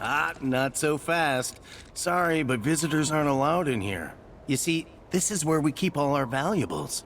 Ah, not so fast. Sorry, but visitors aren't allowed in here. You see, this is where we keep all our valuables.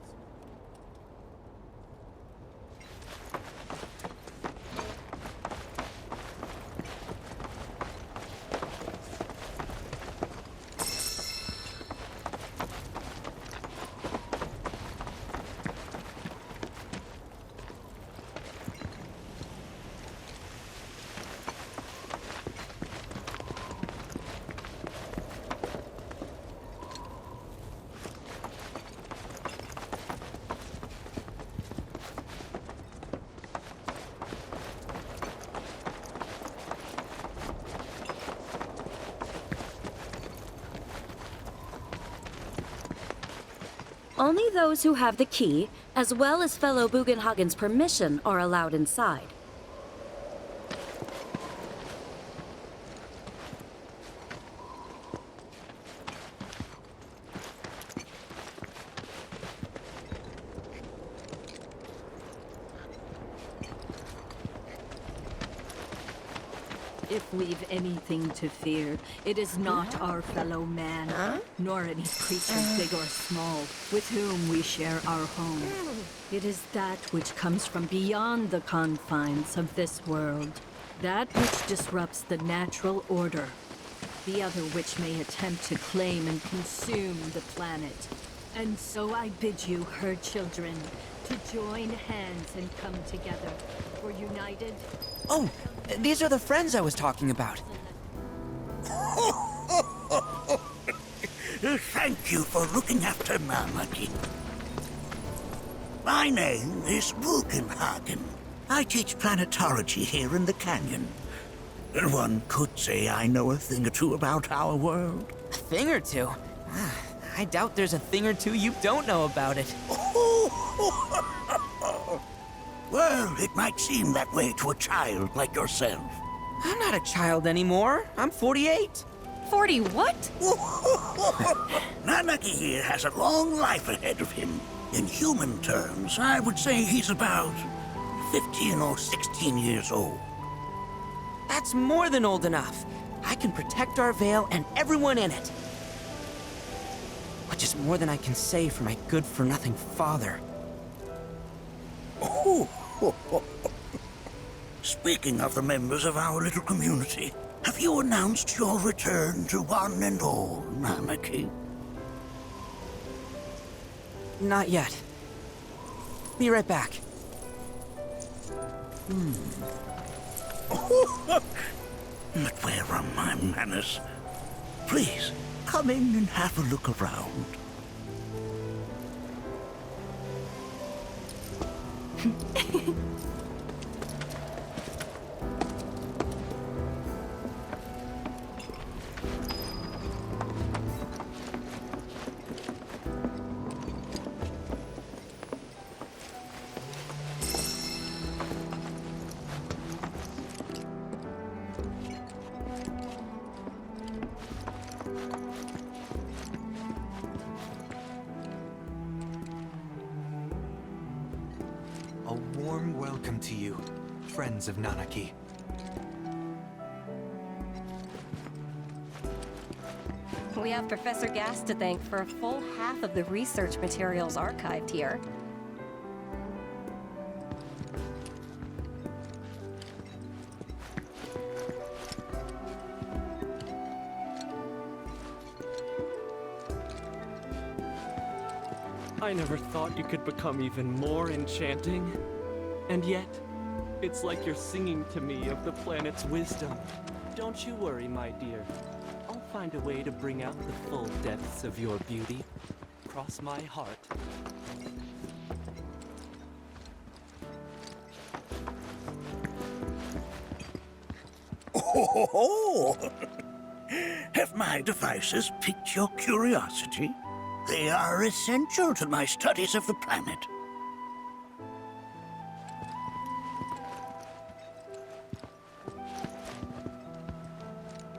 Only those who have the key, as well as fellow Bugenhagen's permission, are allowed inside. If we've anything to fear, it is not our fellow man, nor any creature big or small, with whom we share our home. It is that which comes from beyond the confines of this world, that which disrupts the natural order, the other which may attempt to claim and consume the planet. And so I bid you, her children, to join hands and come together. For united... Oh, these are the friends I was talking about. Thank you for looking after Namaki. My name is Bugenhagen. I teach planetology here in the canyon. One could say I know a thing or two about our world. A thing or two? I doubt there's a thing or two you don't know about it. Well, it might seem that way to a child like yourself. I'm not a child anymore. I'm 48. 40 what? Namaki here has a long life ahead of him. In human terms, I would say he's about 15 or 16 years old. That's more than old enough. I can protect our Veil and everyone in it. Which is more than I can say for my good-for-nothing father. Speaking of the members of our little community, have you announced your return to one and all, Namaki? Not yet. Be right back. But where are my manners? Please, come in and have a look around. A warm welcome to you, friends of Nanaki. We have Professor Gast to thank for a full half of the research materials archived here. I never thought you could become even more enchanting. And yet, it's like you're singing to me of the planet's wisdom. Don't you worry, my dear. I'll find a way to bring out the full depths of your beauty. Cross my heart. Oh, have my devices piqued your curiosity? They are essential to my studies of the planet.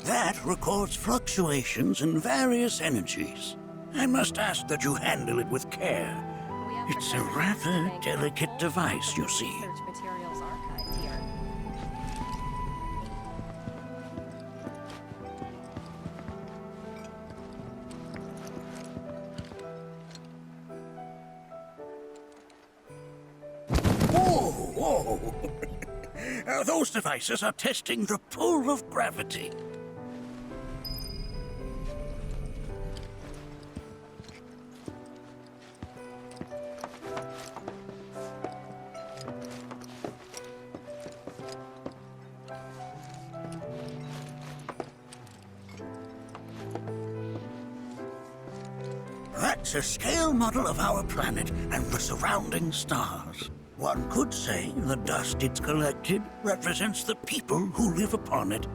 That records fluctuations in various energies. I must ask that you handle it with care. It's a rather delicate device, you see. Research materials archived here. Whoa! Those devices are testing the pull of gravity. That's a scale model of our planet and the surrounding stars. One could say the dust it's collected represents the people who live upon it.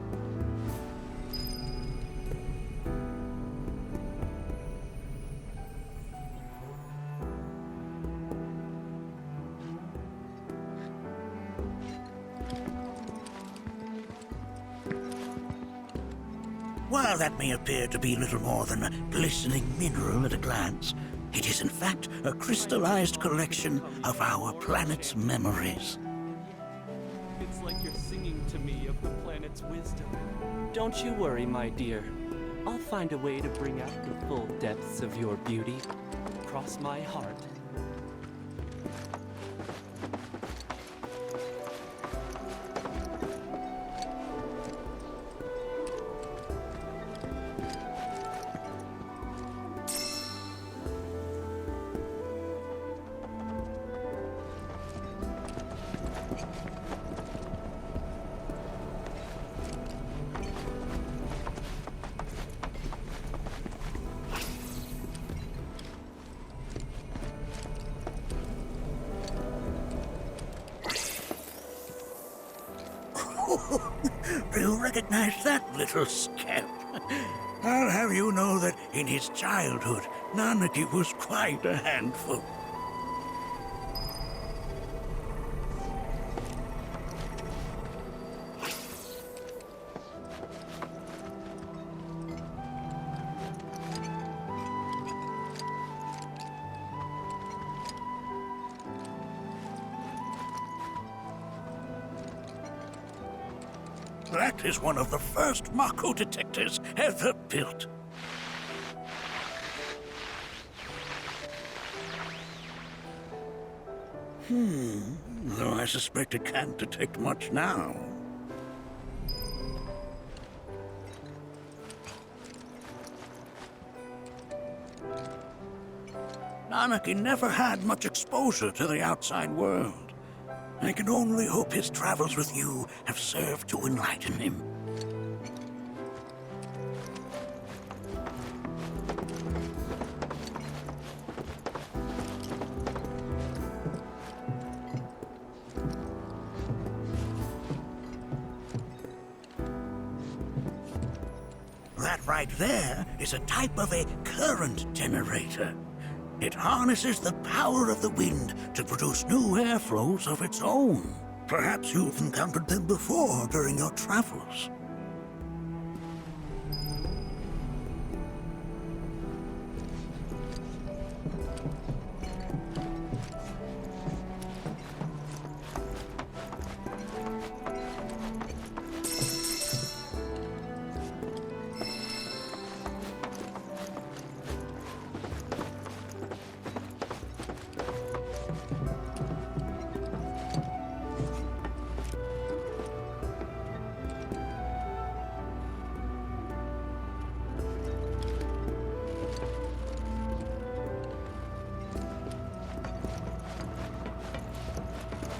While that may appear to be little more than a glistening mineral at a glance, it is in fact a crystallized collection of our planet's memories. It's like you're singing to me of the planet's wisdom. Don't you worry, my dear. I'll find a way to bring out the full depths of your beauty. Cross my heart. Do you recognize that little scamp? I'll have you know that in his childhood, Nanaki was quite a handful. That is one of the first Mako detectors ever built. Though I suspect it can't detect much now. Nanaki never had much exposure to the outside world. I can only hope his travels with you have served to enlighten him. That right there is a type of a current generator. It harnesses the power of the wind to produce new airflows of its own. Perhaps you've encountered them before during your travels.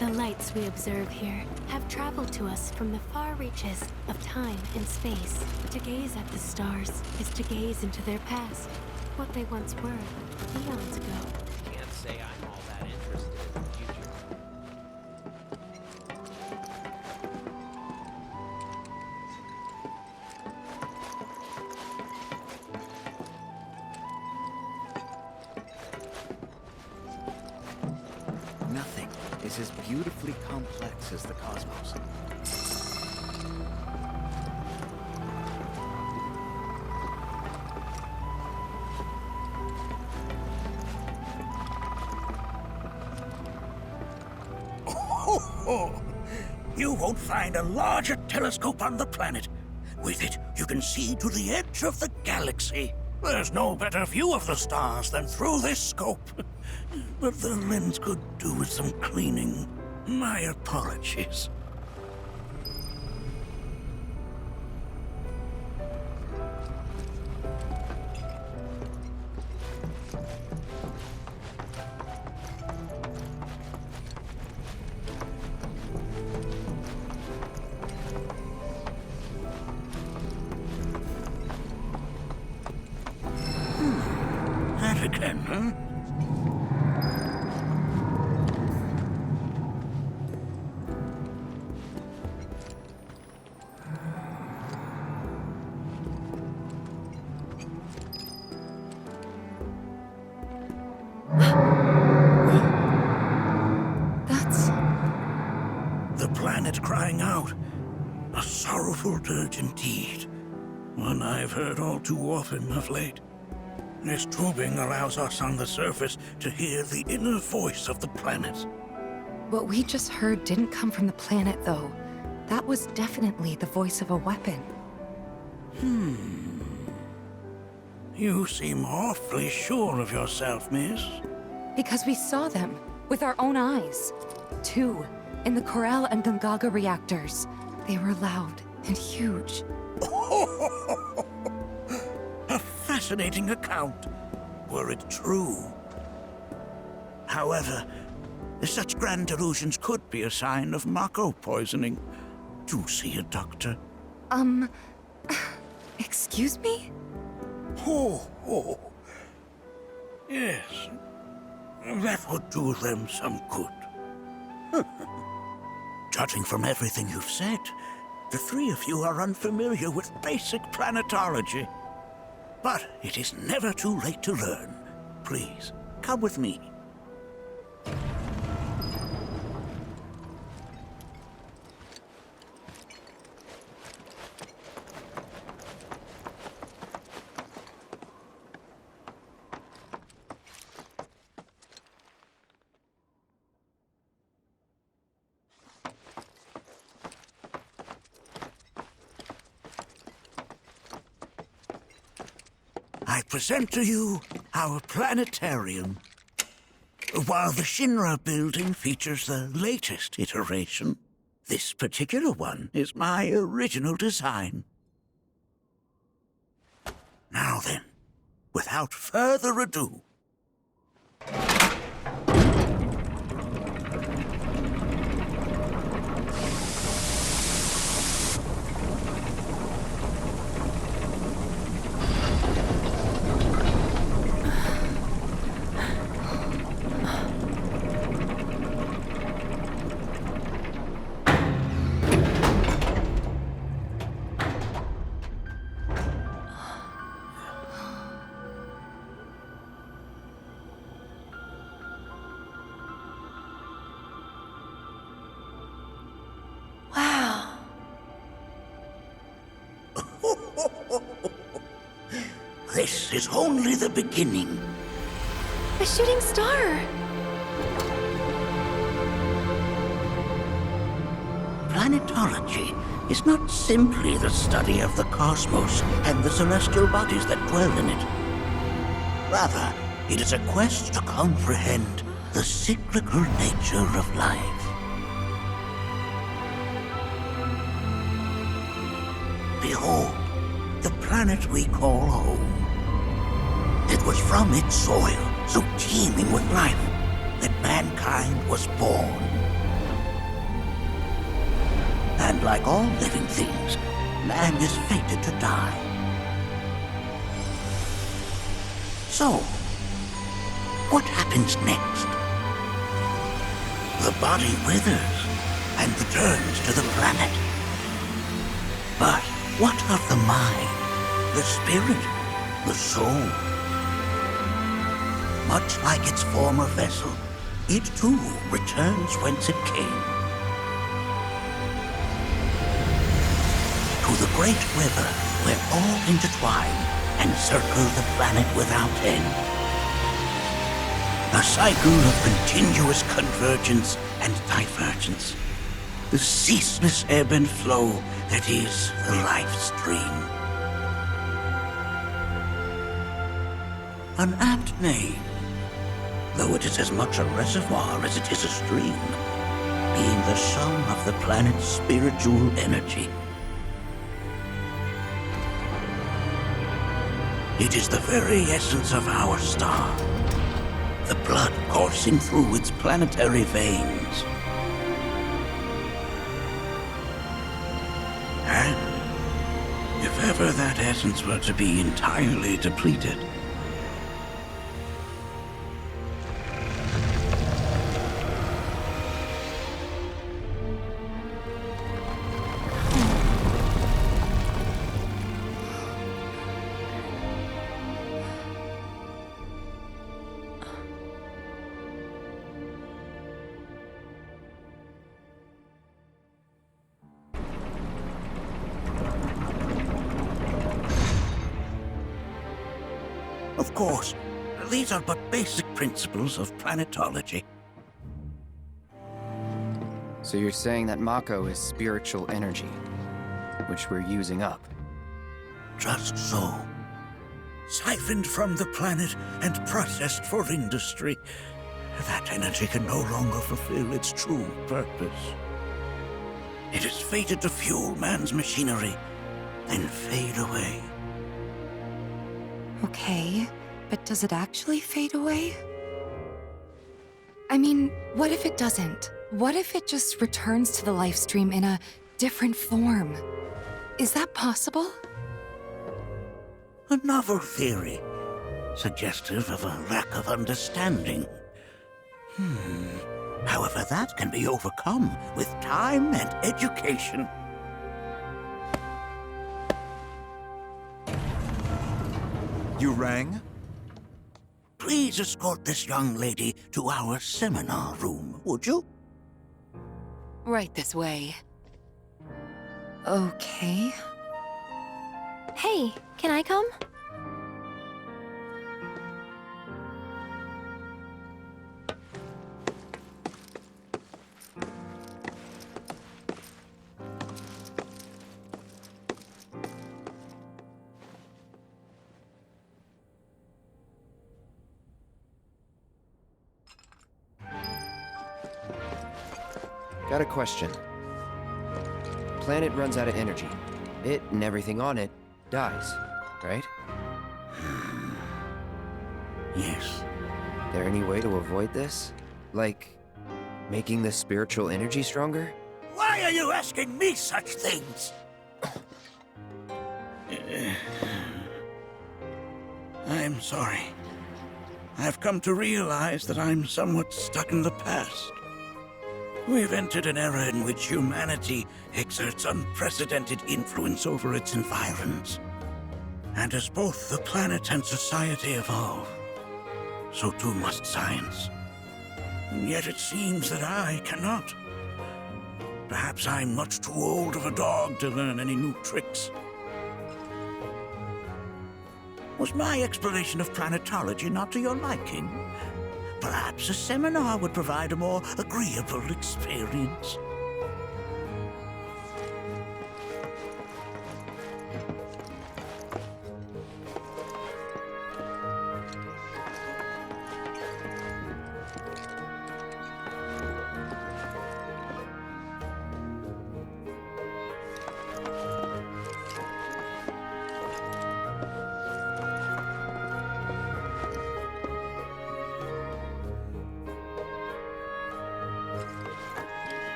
The lights we observe here have traveled to us from the far reaches of time and space. To gaze at the stars is to gaze into their past, what they once were, eons ago. Can't say I'm all that interested in the future. Nothing is as beautifully complex as the cosmos. You won't find a larger telescope on the planet. With it, you can see to the edge of the galaxy. There's no better view of the stars than through this scope. But the lens could do with some cleaning. My apologies. That again, huh? That's... The planet crying out. A sorrowful dirge indeed. One I've heard all too often of late. This tubing allows us on the surface to hear the inner voice of the planet. What we just heard didn't come from the planet, though. That was definitely the voice of a weapon. You seem awfully sure of yourself, miss. Because we saw them, with our own eyes. 2, in the Corel and Gungaga reactors. They were loud and huge. A fascinating account, were it true. However, such grand delusions could be a sign of Mako poisoning. Do see a doctor. Excuse me? Oh. Yes. That would do them some good. Judging from everything you've said, the three of you are unfamiliar with basic planetology. But it is never too late to learn. Please, come with me. I present to you our planetarium. While the Shinra building features the latest iteration, this particular one is my original design. Now then, without further ado, this is only the beginning. A shooting star! Planetology is not simply the study of the cosmos and the celestial bodies that dwell in it. Rather, it is a quest to comprehend the cyclical nature of life. Behold, the planet we call home. It was from its soil, so teeming with life, that mankind was born. And like all living things, man is fated to die. So, what happens next? The body withers and returns to the planet. But what of the mind, the spirit, the soul? Much like its former vessel, it too returns whence it came. To the great river where all intertwine and circle the planet without end. A cycle of continuous convergence and divergence. The ceaseless ebb and flow that is the life stream. An apt name, though it is as much a reservoir as it is a stream. being the sum of the planet's spiritual energy. It is the very essence of our star, the blood coursing through its planetary veins. And if ever that essence were to be entirely depleted, of course, these are but basic principles of planetology. So you're saying that Mako is spiritual energy, which we're using up? Just so. Siphoned from the planet and processed for industry, that energy can no longer fulfill its true purpose. It is fated to fuel man's machinery, then fade away. Okay, but does it actually fade away? I mean, what if it doesn't? What if it just returns to the life stream in a different form? Is that possible? A novel theory, suggestive of a lack of understanding. However, that can be overcome with time and education. You rang? Please escort this young lady to our seminar room, would you? Right this way. Okay. Hey, can I come? Got a question. Planet runs out of energy. It and everything on it dies, right? Yes. There any way to avoid this? Like, making the spiritual energy stronger? Why are you asking me such things? I'm sorry. I've come to realize that I'm somewhat stuck in the past. We've entered an era in which humanity exerts unprecedented influence over its environs. And as both the planet and society evolve, so too must science. And yet it seems that I cannot. Perhaps I'm much too old of a dog to learn any new tricks. Was my explanation of planetology not to your liking? Perhaps a seminar would provide a more agreeable experience.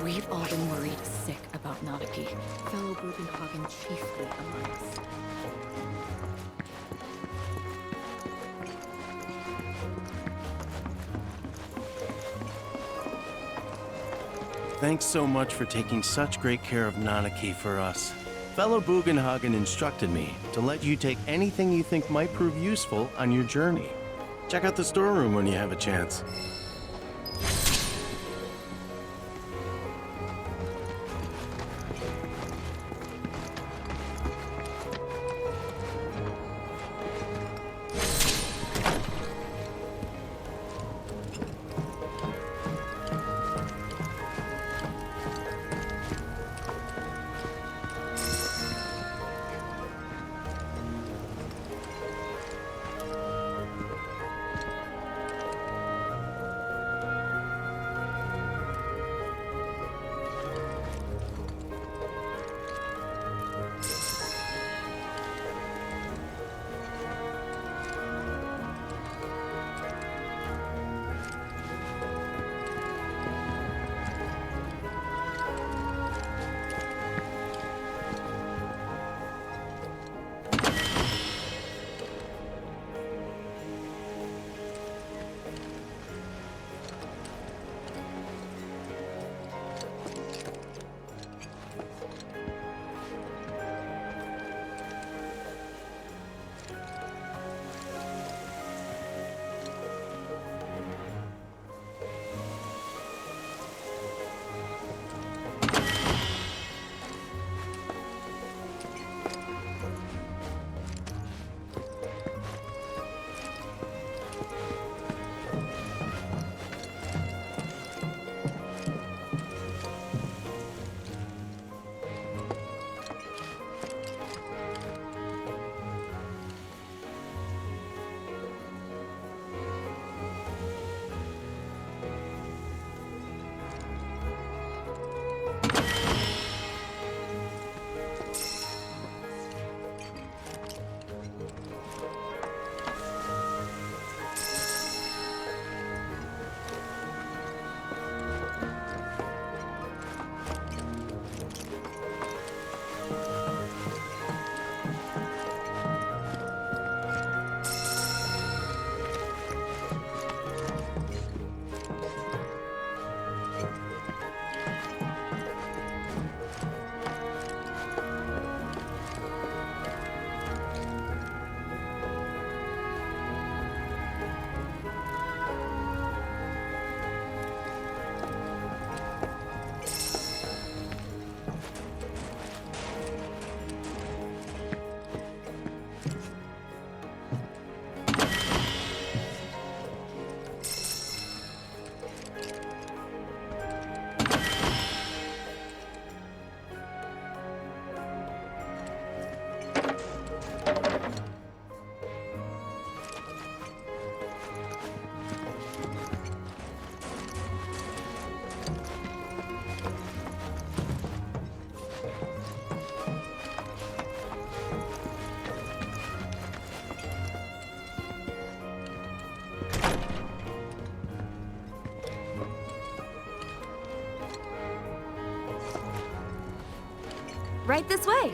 We've all been worried sick about Nadaki, fellow Bugenhagen chiefly among us. Thanks so much for taking such great care of Nanaki for us. Fellow Bugenhagen instructed me to let you take anything you think might prove useful on your journey. Check out the storeroom when you have a chance. Right this way.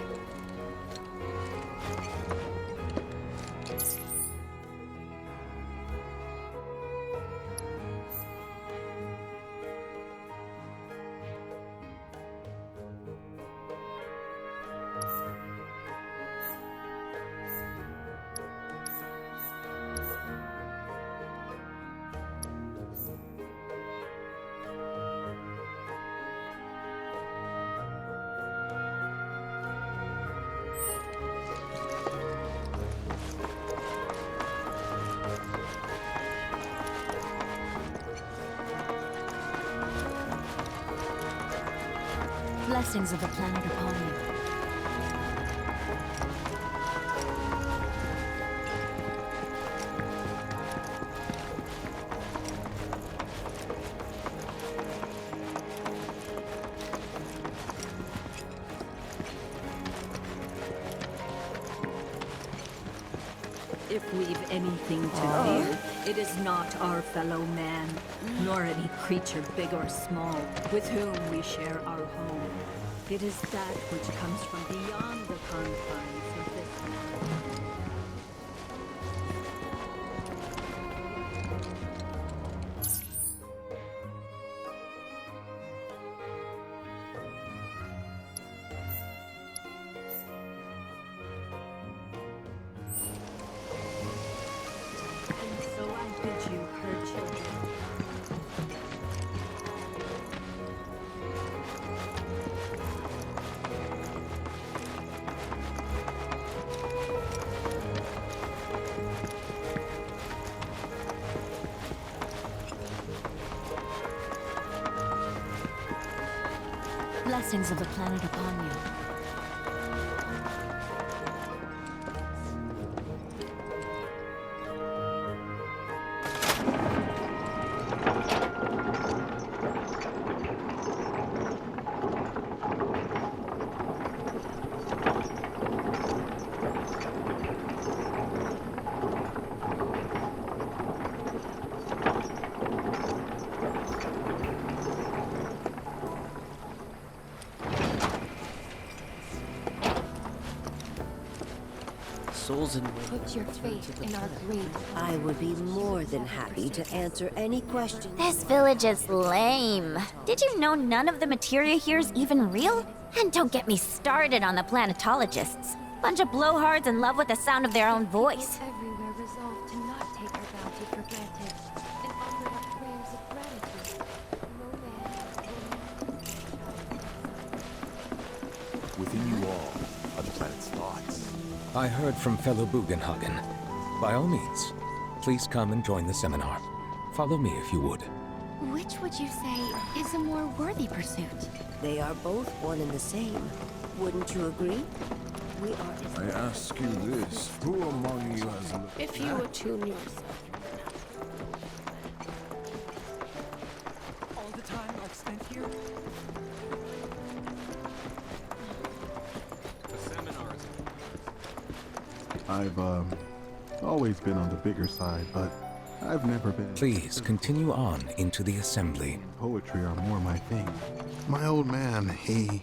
Blessings of the planet upon you. If we've anything to fear, it is not our fellow man, nor any creature big or small, with whom we share our home. It is that which comes from beyond the confines of this world. And so I blessings of the planet upon you. Souls in Put your faith in our great. I would be more than happy to answer any questions. This village is lame. Did you know none of the materia here is even real? And don't get me started on the planetologists. Bunch of blowhards in love with the sound of their own voice. Everywhere resolved to not take our bounty for granted, and offer up prayers of gratitude. Within you all are the planet's thoughts. I heard from fellow Bugenhagen. By all means, please come and join the seminar. Follow me if you would. Which would you say is a more worthy pursuit? They are both one and the same. Wouldn't you agree? We are. I ask you this: who among you has looked If you attune yourself. All the time I've spent here? I've always been on the bigger side, but I've never been. Please continue on into the assembly. Poetry are more my thing. My old man, he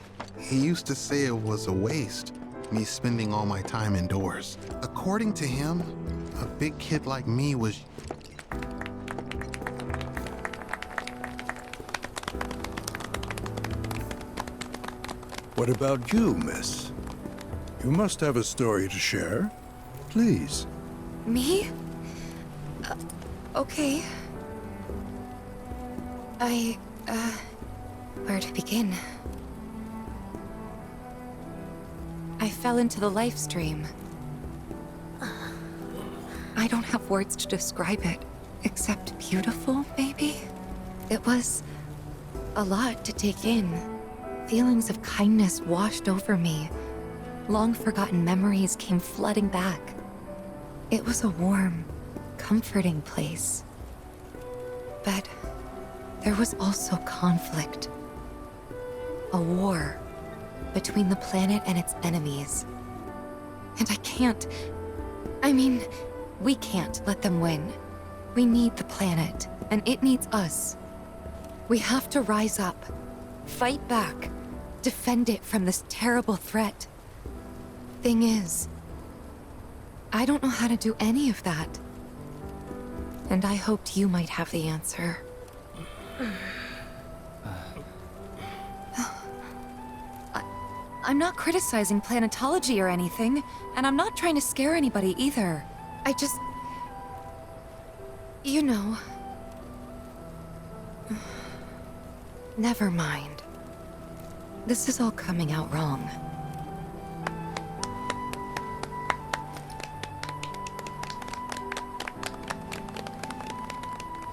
used to say it was a waste, me spending all my time indoors. According to him, a big kid like me was. What about you, miss? You must have a story to share. Please. Me? Okay. Where to begin? I fell into the life stream. I don't have words to describe it, except beautiful, maybe? It was a lot to take in. Feelings of kindness washed over me. Long-forgotten memories came flooding back. It was a warm, comforting place. But there was also conflict. A war between the planet and its enemies. And we can't let them win. We need the planet, and it needs us. We have to rise up, fight back, defend it from this terrible threat. Thing is, I don't know how to do any of that. And I hoped you might have the answer. I'm not criticizing planetology or anything, and I'm not trying to scare anybody either. I just... You know... Never mind. This is all coming out wrong.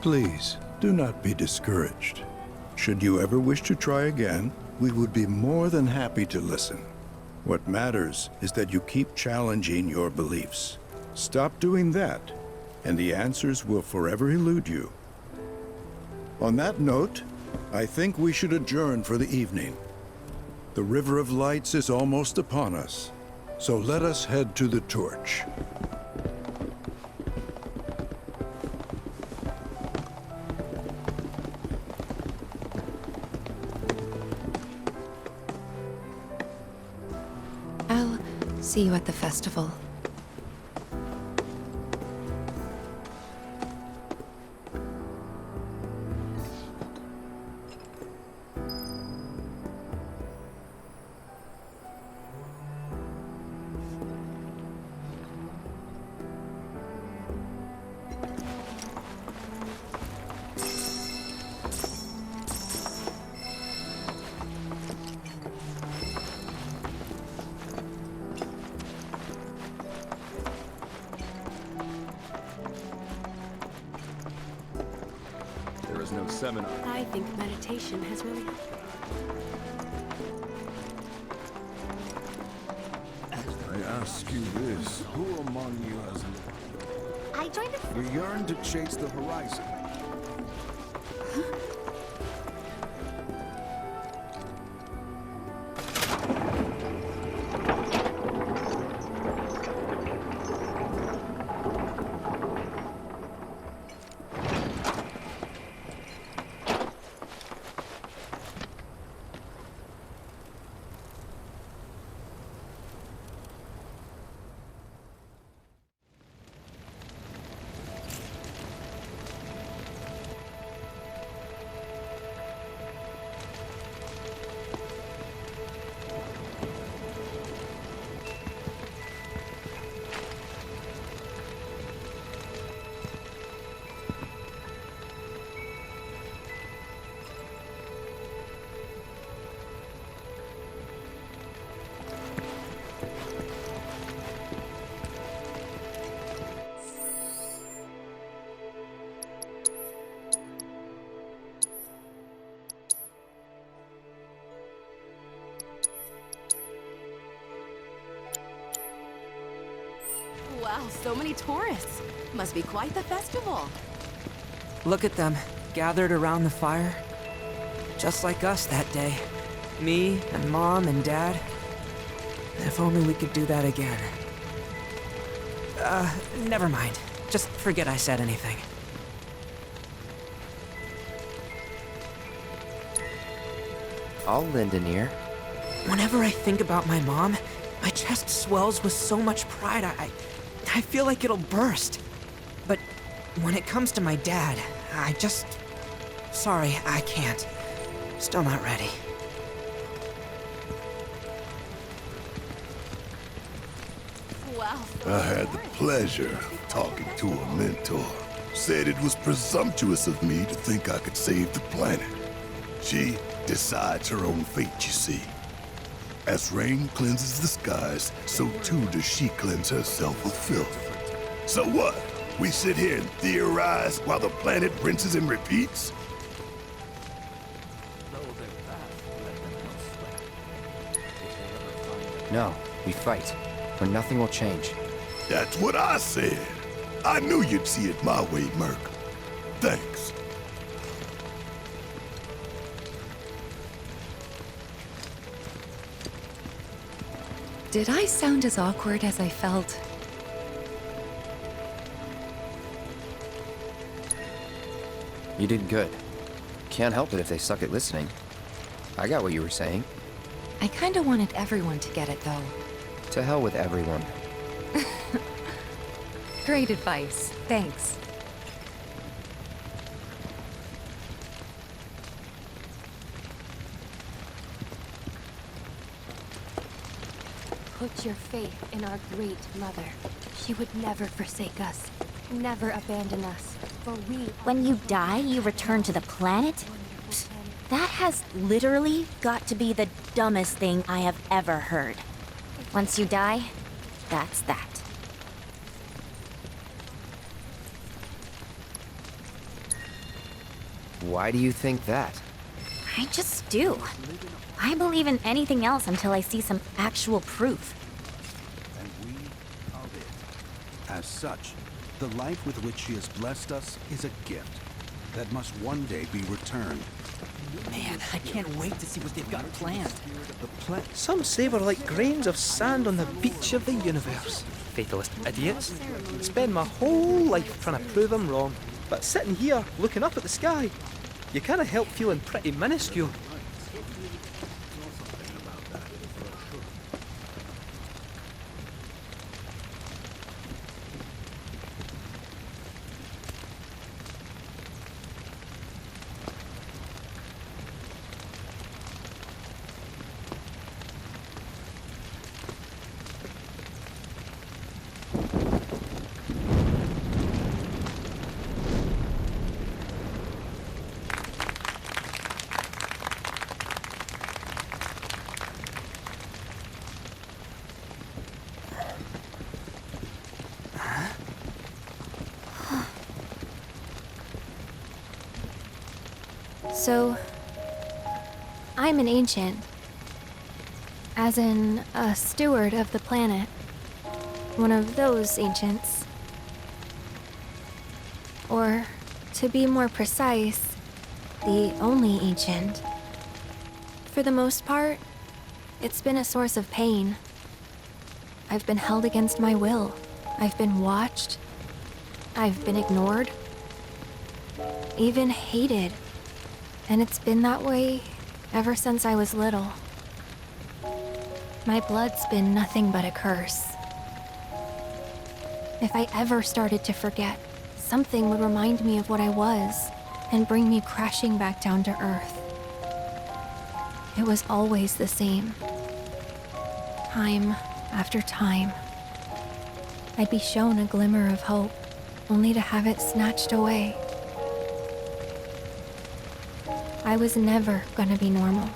Please, do not be discouraged. Should you ever wish to try again, we would be more than happy to listen. What matters is that you keep challenging your beliefs. Stop doing that, and the answers will forever elude you. On that note, I think we should adjourn for the evening. The River of Lights is almost upon us, so let us head to the torch. I'll see you at the festival. There is no seminar. I think meditation has really helped. ask you this. Who among you has I joined the... you yearn to chase the horizon? Wow, so many tourists. Must be quite the festival. Look at them, gathered around the fire. Just like us that day. Me and Mom and Dad. If only we could do that again. Never mind. Just forget I said anything. I'll lend an ear. Whenever I think about my mom, my chest swells with so much pride, I feel like it'll burst. But when it comes to my dad, I just... Sorry, I can't. Still not ready. Wow. I had the pleasure of talking to a mentor. Said it was presumptuous of me to think I could save the planet. She decides her own fate, you see. As rain cleanses the skies, so too does she cleanse herself with filth. So what? We sit here and theorize while the planet rinses and repeats? No, we fight, or nothing will change. That's what I said. I knew you'd see it my way, Merc. Thanks. Did I sound as awkward as I felt? You did good. Can't help it if they suck at listening. I got what you were saying. I kinda wanted everyone to get it, though. To hell with everyone. Great advice. Thanks. Put your faith in our great mother. She would never forsake us, never abandon us, for we... When you die, you return to the planet? That has literally got to be the dumbest thing I have ever heard. Once you die, that's that. Why do you think that? I just do. I believe in anything else until I see some actual proof. And we are it. As such, the life with which she has blessed us is a gift that must one day be returned. Man, I can't wait to see what they've got planned. Some say we're like grains of sand on the beach of the universe. Fatalist idiots. Spend my whole life trying to prove I'm wrong. But sitting here, looking up at the sky, you can't help feeling pretty minuscule. So, I'm an ancient. As in, a steward of the planet. one of those ancients. Or, to be more precise, the only ancient. For the most part, it's been a source of pain. I've been held against my will. I've been watched. I've been ignored. Even hated. And it's been that way ever since I was little. My blood's been nothing but a curse. If I ever started to forget, something would remind me of what I was and bring me crashing back down to Earth. It was always the same. Time after time. I'd be shown a glimmer of hope, only to have it snatched away. I was never gonna be normal.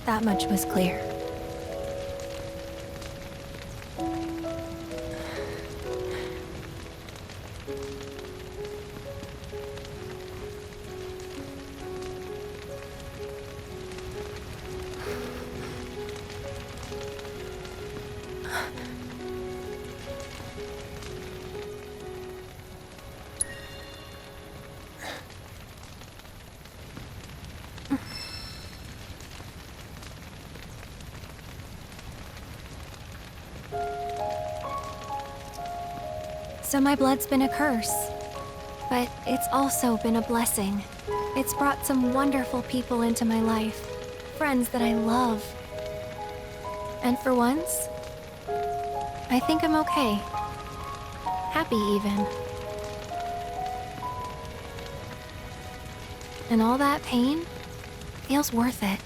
That much was clear. So my blood's been a curse, but it's also been a blessing. It's brought some wonderful people into my life, friends that I love. And for once, I think I'm okay. Happy even. And all that pain feels worth it.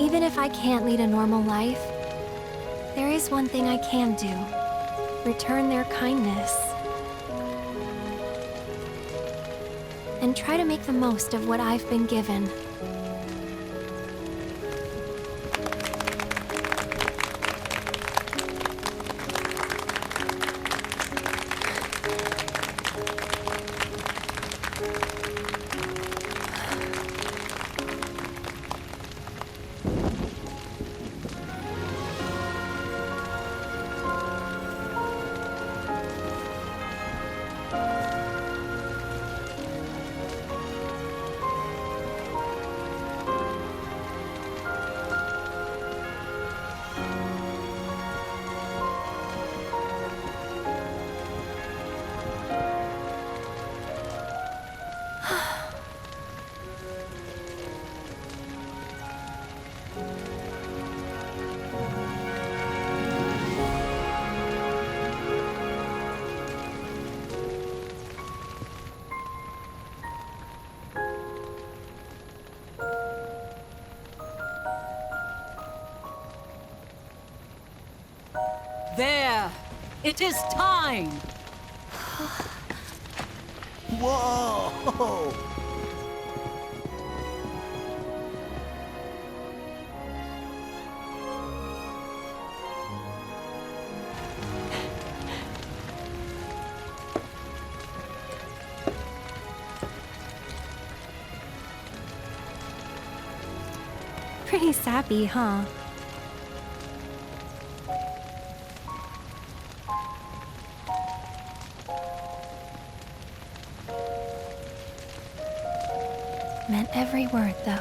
Even if I can't lead a normal life, there is one thing I can do. Return their kindness. And try to make the most of what I've been given. There! It is time! Whoa! Pretty sappy, huh? Meant every word, though.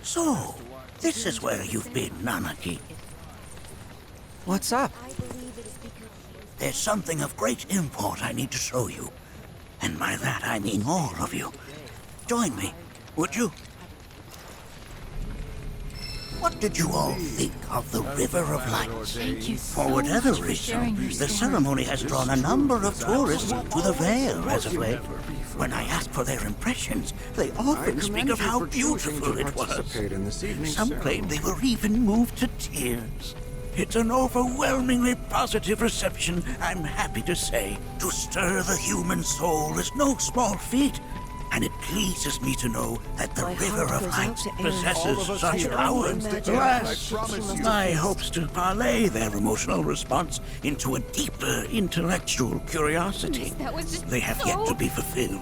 So, this is where you've been, Nanaki. What's up? There's something of great import I need to show you. And by that I mean all of you. Join me, would you? What did you all think of the River of Lights? Thank you so For whatever much for sharing reason, your the story. ceremony has drawn a number of tourists to the Vale as of late. When I ask for their impressions, they often speak of how beautiful it was. Some claim they were even moved to tears. It's an overwhelmingly positive reception, I'm happy to say. To stir the human soul is no small feat, and it pleases me to know that the River of Light possesses such power. Alas, my hopes to parlay their emotional response into a deeper intellectual curiosity. They have yet to be fulfilled.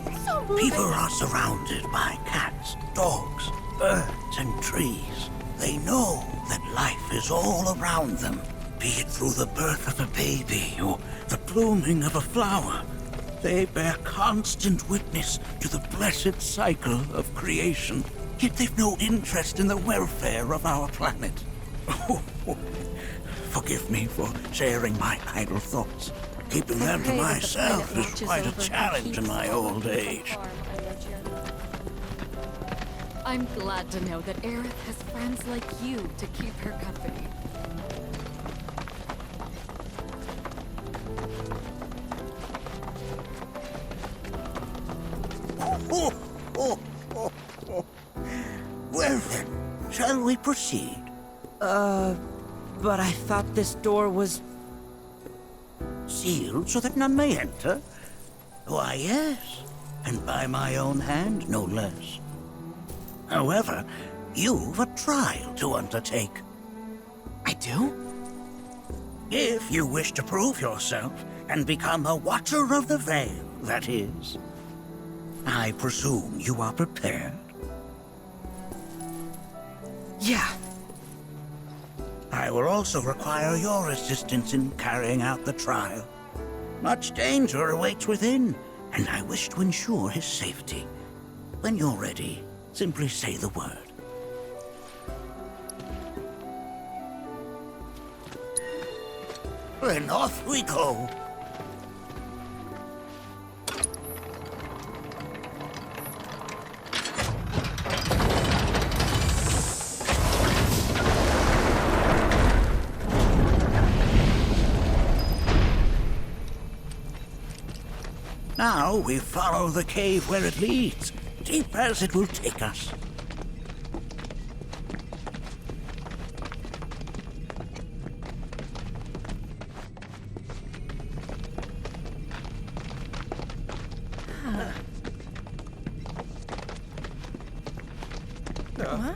People are surrounded by cats, dogs, birds, and trees. They know that life is all around them, be it through the birth of a baby or the blooming of a flower. They bear constant witness to the blessed cycle of creation, yet they've no interest in the welfare of our planet. Forgive me for sharing my idle thoughts. Keeping them to myself is quite a challenge in my old age. I'm glad to know that Aerith has friends like you to keep her company. Well then, shall we proceed? But I thought this door was... Sealed so that none may enter? Why, yes, and by my own hand, no less. However, you've a trial to undertake. I do? If you wish to prove yourself and become a Watcher of the Veil, that is. I presume you are prepared? Yeah. I will also require your assistance in carrying out the trial. Much danger awaits within, and I wish to ensure his safety. When you're ready, simply say the word. Then off we go. Now we follow the cave where it leads, deep as it will take us. Huh?